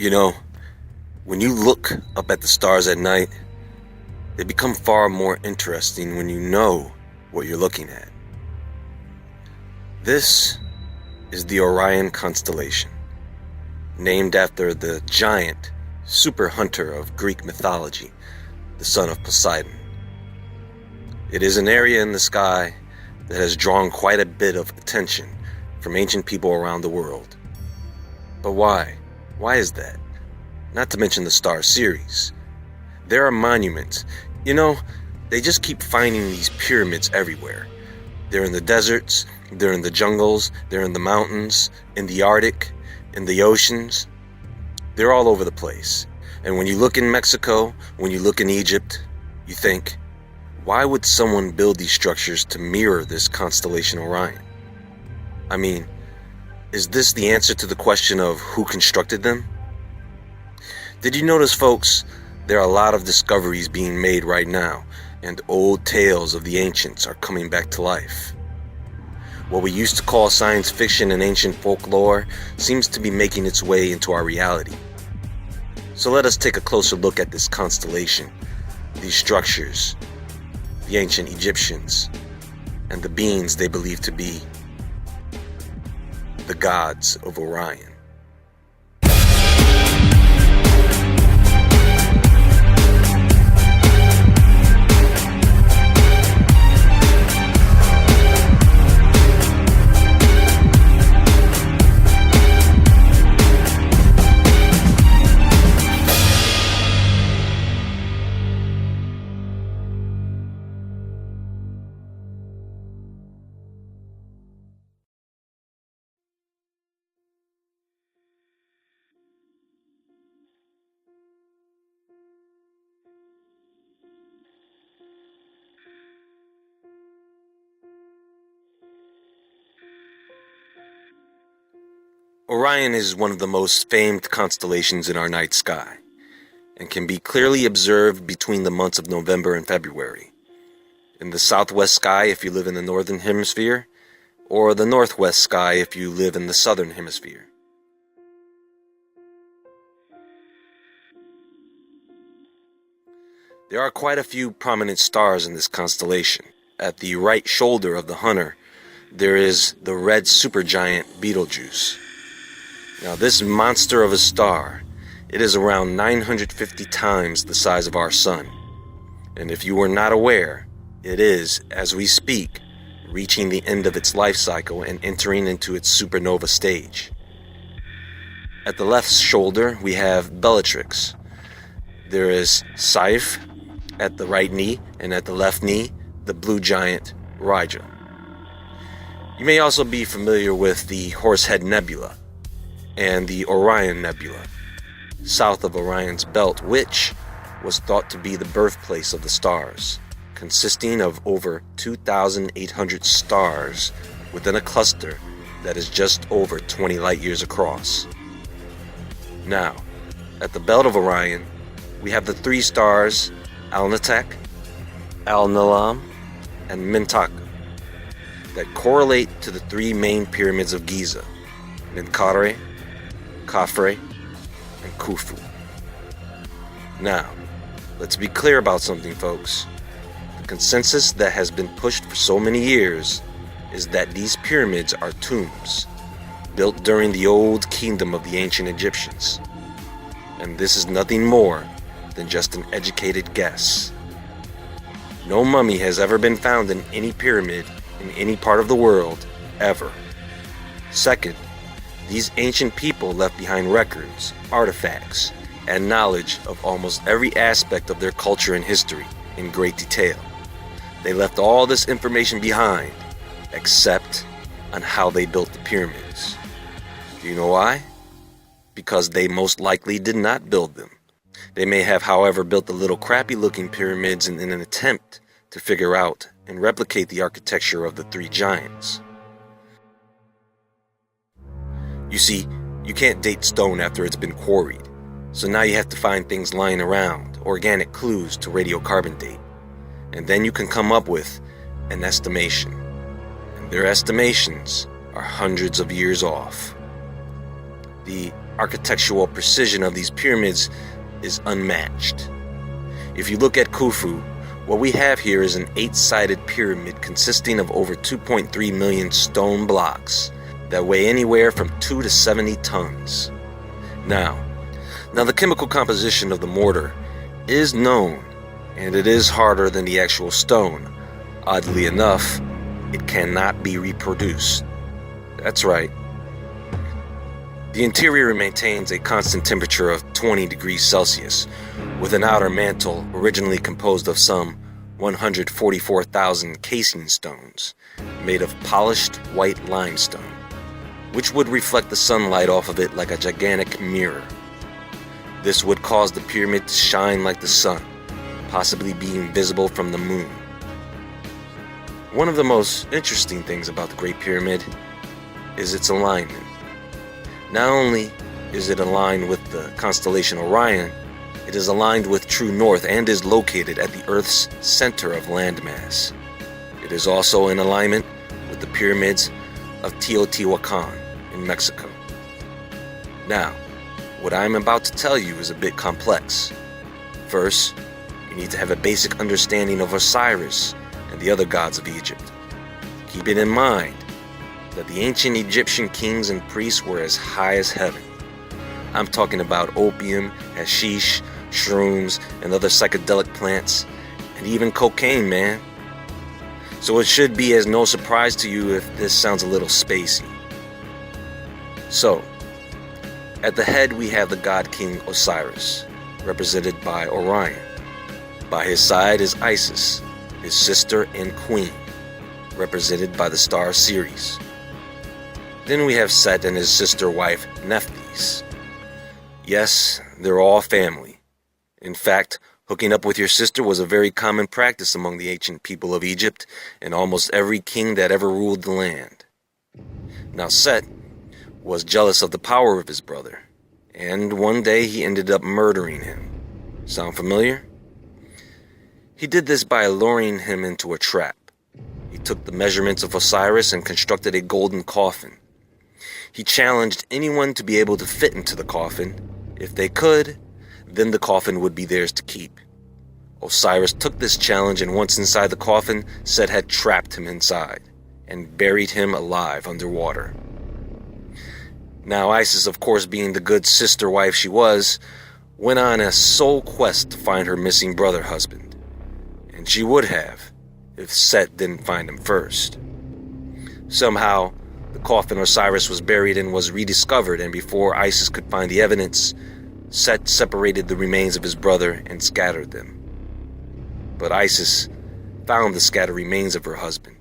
You know, when you look up at the stars at night, they become far more interesting when you know what you're looking at. This is the Orion constellation, named after the giant super hunter of Greek mythology, the son of Poseidon. It is an area in the sky that has drawn quite a bit of attention from ancient people around the world. But why? Why is that? Not to mention the star series. There are monuments. You know, they just keep finding these pyramids everywhere. They're in the deserts, they're in the jungles, they're in the mountains, in the Arctic, in the oceans. They're all over the place. And when you look in Mexico, when you look in Egypt, you think, why would someone build these structures to mirror this constellation Orion? I mean, is this the answer to the question of who constructed them? Did you notice, folks, there are a lot of discoveries being made right now, and old tales of the ancients are coming back to life. What we used to call science fiction and ancient folklore seems to be making its way into our reality. So let us take a closer look at this constellation, these structures, the ancient Egyptians, and the beings they believe to be the gods of Orion. Orion is one of the most famed constellations in our night sky, and can be clearly observed between the months of November and February. In the southwest sky if you live in the northern hemisphere, or the northwest sky if you live in the southern hemisphere. There are quite a few prominent stars in this constellation. At the right shoulder of the hunter, there is the red supergiant Betelgeuse. Now, this monster of a star, it is around 950 times the size of our sun. And if you were not aware, it is, as we speak, reaching the end of its life cycle and entering into its supernova stage. At the left shoulder, we have Bellatrix. There is Saiph at the right knee, and at the left knee, the blue giant Rija. You may also be familiar with the Horsehead Nebula and the Orion Nebula, south of Orion's belt, which was thought to be the birthplace of the stars, consisting of over 2,800 stars within a cluster that is just over 20 light years across. Now, at the belt of Orion, we have the three stars Alnitak, Alnilam, and Mintaka that correlate to the three main pyramids of Giza, Menkaure, Khafre, and Khufu. Now, let's be clear about something, folks. The consensus that has been pushed for so many years is that these pyramids are tombs built during the old kingdom of the ancient Egyptians. And this is nothing more than just an educated guess. No mummy has ever been found in any pyramid in any part of the world, ever. Second, these ancient people left behind records, artifacts, and knowledge of almost every aspect of their culture and history in great detail. They left all this information behind, except on how they built the pyramids. Do you know why? Because they most likely did not build them. They may have, however, built the little crappy-looking pyramids in an attempt to figure out and replicate the architecture of the three giants. You see, you can't date stone after it's been quarried, so now you have to find things lying around, organic clues to radiocarbon date, and then you can come up with an estimation, and their estimations are hundreds of years off. The architectural precision of these pyramids is unmatched. If you look at Khufu, what we have here is an 8-sided pyramid consisting of over 2.3 million stone blocks that weigh anywhere from 2 to 70 tons. Now the chemical composition of the mortar is known, and it is harder than the actual stone. Oddly enough, it cannot be reproduced. That's right. The interior maintains a constant temperature of 20 degrees Celsius, with an outer mantle originally composed of some 144,000 casing stones, made of polished white limestone, which would reflect the sunlight off of it like a gigantic mirror. This would cause the pyramid to shine like the sun, possibly being visible from the moon. One of the most interesting things about the Great Pyramid is its alignment. Not only is it aligned with the constellation Orion, it is aligned with true north and is located at the Earth's center of landmass. It is also in alignment with the pyramids of Teotihuacan in Mexico. Now, what I'm about to tell you is a bit complex. First, you need to have a basic understanding of Osiris and the other gods of Egypt. Keep it in mind that the ancient Egyptian kings and priests were as high as heaven. I'm talking about opium, hashish, shrooms, and other psychedelic plants, and even cocaine, man. So it should be as no surprise to you if this sounds a little spacey. So, at the head we have the god king Osiris, represented by Orion. By his side is Isis, his sister and queen, represented by the star Ceres. Then we have Set and his sister wife Nephthys. Yes, they're all family. In fact, hooking up with your sister was a very common practice among the ancient people of Egypt and almost every king that ever ruled the land. Now Set was jealous of the power of his brother, and one day he ended up murdering him. Sound familiar? He did this by luring him into a trap. He took the measurements of Osiris and constructed a golden coffin. He challenged anyone to be able to fit into the coffin. If they could, then the coffin would be theirs to keep. Osiris took this challenge, and once inside the coffin, Set had trapped him inside and buried him alive underwater. Now Isis, of course, being the good sister wife she was, went on a sole quest to find her missing brother husband. And she would have, if Set didn't find him first. Somehow, the coffin Osiris was buried in was rediscovered, and before Isis could find the evidence, Set separated the remains of his brother and scattered them. But Isis found the scattered remains of her husband.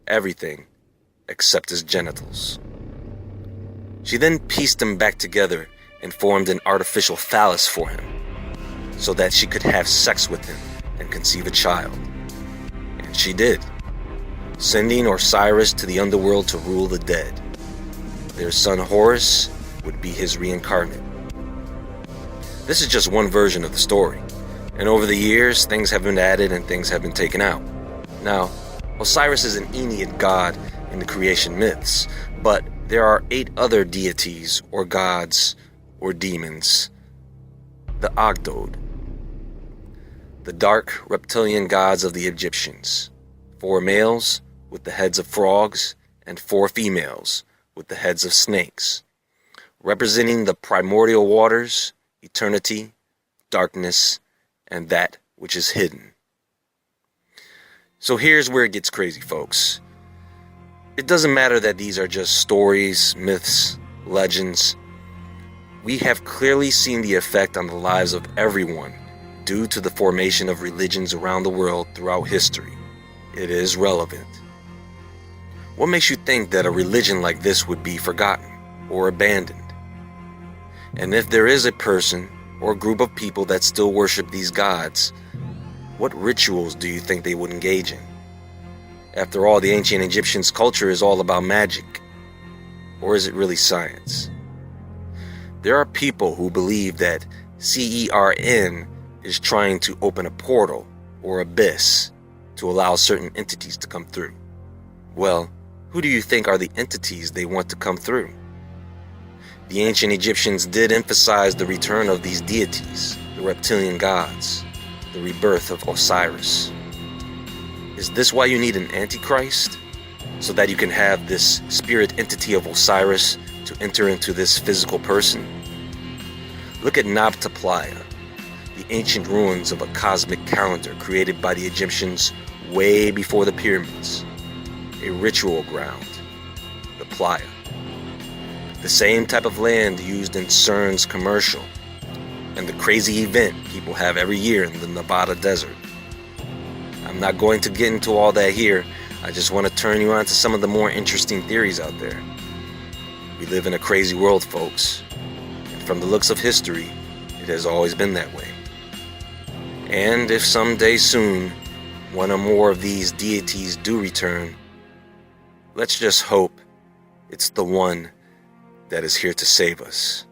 Everything except his genitals. She then pieced them back together and formed an artificial phallus for him, so that she could have sex with him and conceive a child. And she did, sending Osiris to the underworld to rule the dead. Their son Horus would be his reincarnate. This is just one version of the story, and over the years, things have been added and things have been taken out. Now, Osiris is an Ennead god in the creation myths, but there are 8 other deities, or gods, or demons. The Ogdod, the dark reptilian gods of the Egyptians. 4 males with the heads of frogs, and 4 females with the heads of snakes, representing the primordial waters, eternity, darkness, and that which is hidden. So here's where it gets crazy, folks. It doesn't matter that these are just stories, myths, legends. We have clearly seen the effect on the lives of everyone due to the formation of religions around the world throughout history. It is relevant. What makes you think that a religion like this would be forgotten or abandoned? And if there is a person or group of people that still worship these gods, what rituals do you think they would engage in? After all, the ancient Egyptians' culture is all about magic. Or is it really science? There are people who believe that CERN is trying to open a portal or abyss to allow certain entities to come through. Well, who do you think are the entities they want to come through? The ancient Egyptians did emphasize the return of these deities, the reptilian gods, the rebirth of Osiris. Is this why you need an antichrist? So that you can have this spirit entity of Osiris to enter into this physical person? Look at Nabta Playa, the ancient ruins of a cosmic calendar created by the Egyptians way before the pyramids. A ritual ground, the Playa. The same type of land used in CERN's commercial, and the crazy event people have every year in the Nevada desert. I'm not going to get into all that here. I just want to turn you on to some of the more interesting theories out there. We live in a crazy world, folks. And from the looks of history, it has always been that way. And if someday soon, one or more of these deities do return, let's just hope it's the one that is here to save us.